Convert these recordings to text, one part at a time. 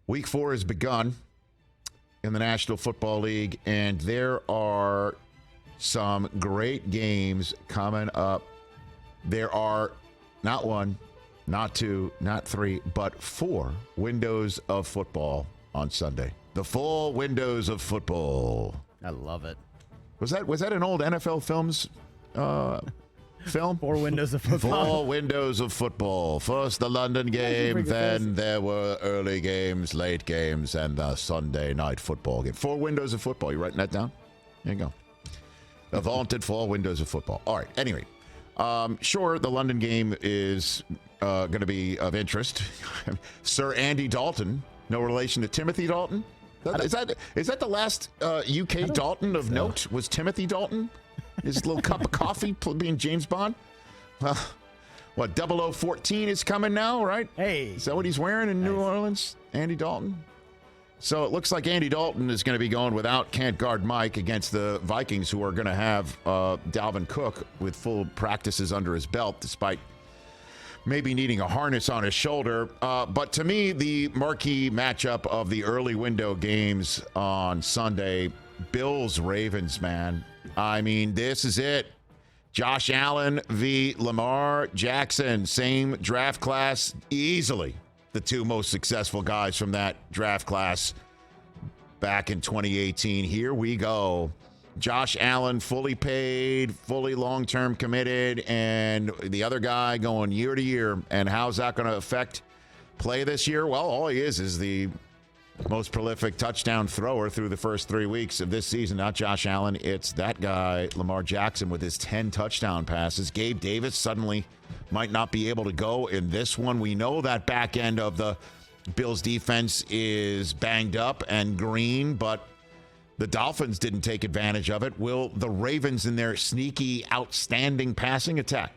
Week 4 has begun in the National Football League, and there are some great games coming up. There are not one, not two, not three, but 4 windows of football on Sunday. The full windows of football. I love it. Was that an old NFL Films film? 4 windows of football. 4 windows of football. First the London game, then there were early games, late games, and the Sunday night football game. 4 windows of football. You writing that down? There you go. The vaunted 4 windows of football. All right. Anyway, sure, the London game is going to be of interest. Sir Andy Dalton, no relation to Timothy Dalton. Is that the last UK Dalton of note? Was Timothy Dalton? His little cup of coffee being James Bond? Well, what, 0014 is coming now, right? Hey. Is that what he's wearing in New Orleans? Andy Dalton? So it looks like Andy Dalton is going to be going without can't guard Mike against the Vikings, who are going to have Dalvin Cook with full practices under his belt, despite maybe needing a harness on his shoulder. But to me, the marquee matchup of the early window games on Sunday, Bills-Ravens, man. I mean, this is it. Josh Allen v. Lamar Jackson, same draft class, easily the 2 most successful guys from that draft class back in 2018. Here we go. Josh Allen fully paid, fully long-term committed, and the other guy going year to year. And how's that going to affect play this year? Well, all he is the most prolific touchdown thrower through the first 3 weeks of this season. Not Josh Allen. It's that guy, Lamar Jackson, with his 10 touchdown passes. Gabe Davis suddenly might not be able to go in this one. We know that back end of the Bills defense is banged up and green, but the Dolphins didn't take advantage of it. Will the Ravens in their sneaky, outstanding passing attack?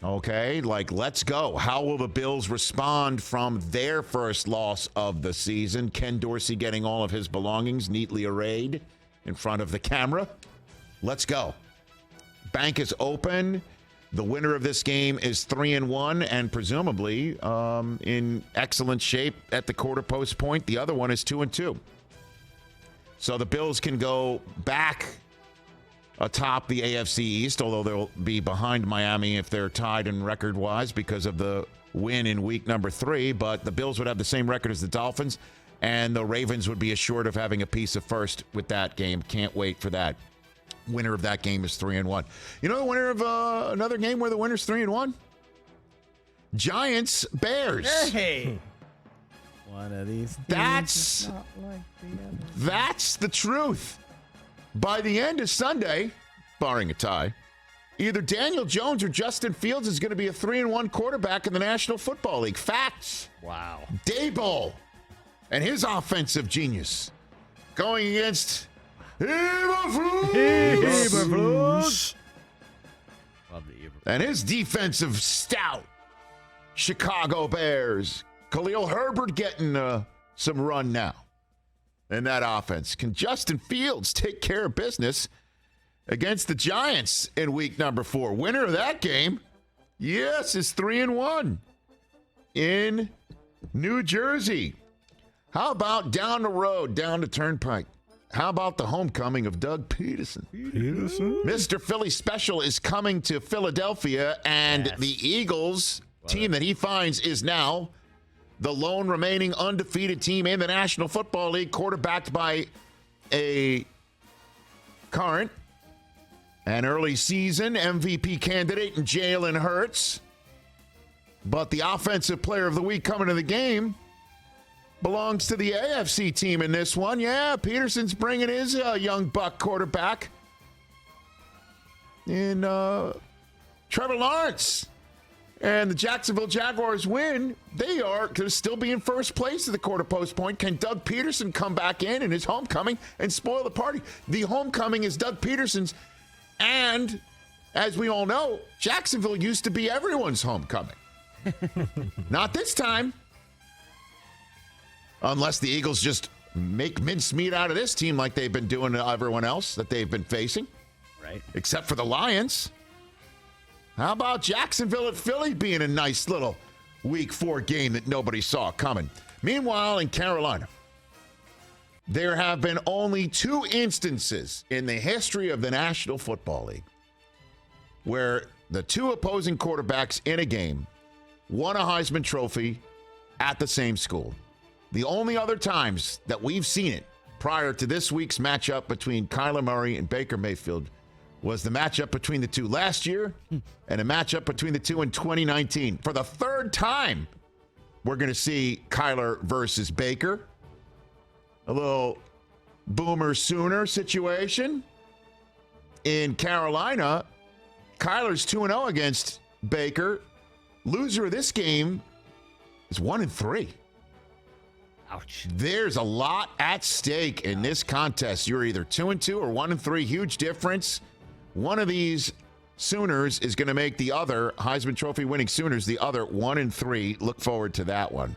Okay, let's go. How will the Bills respond from their first loss of the season? Ken Dorsey getting all of his belongings neatly arrayed in front of the camera. Let's go. Bank is open. The winner of this game is 3-1 and presumably in excellent shape at the quarter post point. The other one is 2-2. So the Bills can go back atop the AFC East, although they'll be behind Miami if they're tied in record-wise because of the win in week number 3. But the Bills would have the same record as the Dolphins, and the Ravens would be assured of having a piece of first with that game. Can't wait for that. Winner of that game is 3-1. You know the winner of another game where the winner's 3-1? Giants-Bears. Hey. One of these things That's not like the other. That's the truth. By the end of Sunday, barring a tie, either Daniel Jones or Justin Fields is going to be a 3-1 quarterback in the National Football League. Facts. Wow. Daboll and his offensive genius going against Eberflus Love the Eberflus. and his defensive stout Chicago Bears. Khalil Herbert getting some run now in that offense. Can Justin Fields take care of business against the Giants in week number 4? Winner of that game, yes, is 3-1 in New Jersey. How about down the road, down the turnpike? How about the homecoming of Doug Peterson? Mr. Philly Special is coming to Philadelphia, and the Eagles team that he finds is now the lone remaining undefeated team in the National Football League, quarterbacked by a current and early season MVP candidate in Jalen Hurts. But the offensive player of the week coming to the game belongs to the AFC team in this one. Yeah, Peterson's bringing his young buck quarterback in Trevor Lawrence. And the Jacksonville Jaguars win. They are going to still be in first place at the quarter post point. Can Doug Peterson come back in his homecoming and spoil the party? The homecoming is Doug Peterson's. And as we all know, Jacksonville used to be everyone's homecoming. Not this time. Unless the Eagles just make mincemeat out of this team like they've been doing to everyone else that they've been facing. Right. Except for the Lions. How about Jacksonville at Philly being a nice little Week 4 game that nobody saw coming? Meanwhile, in Carolina, there have been only 2 instances in the history of the National Football League where the 2 opposing quarterbacks in a game won a Heisman Trophy at the same school. The only other times that we've seen it prior to this week's matchup between Kyler Murray and Baker Mayfield was the matchup between the 2 last year and a matchup between the 2 in 2019. For the 3rd time, we're going to see Kyler versus Baker. A little Boomer Sooner situation. In Carolina, Kyler's 2-0 against Baker. Loser of this game is 1-3. Ouch. There's a lot at stake in this contest. You're either 2-2 or 1-3. Huge difference. One of these Sooners is going to make the other Heisman Trophy winning Sooners the other 1-3. Look forward to that one.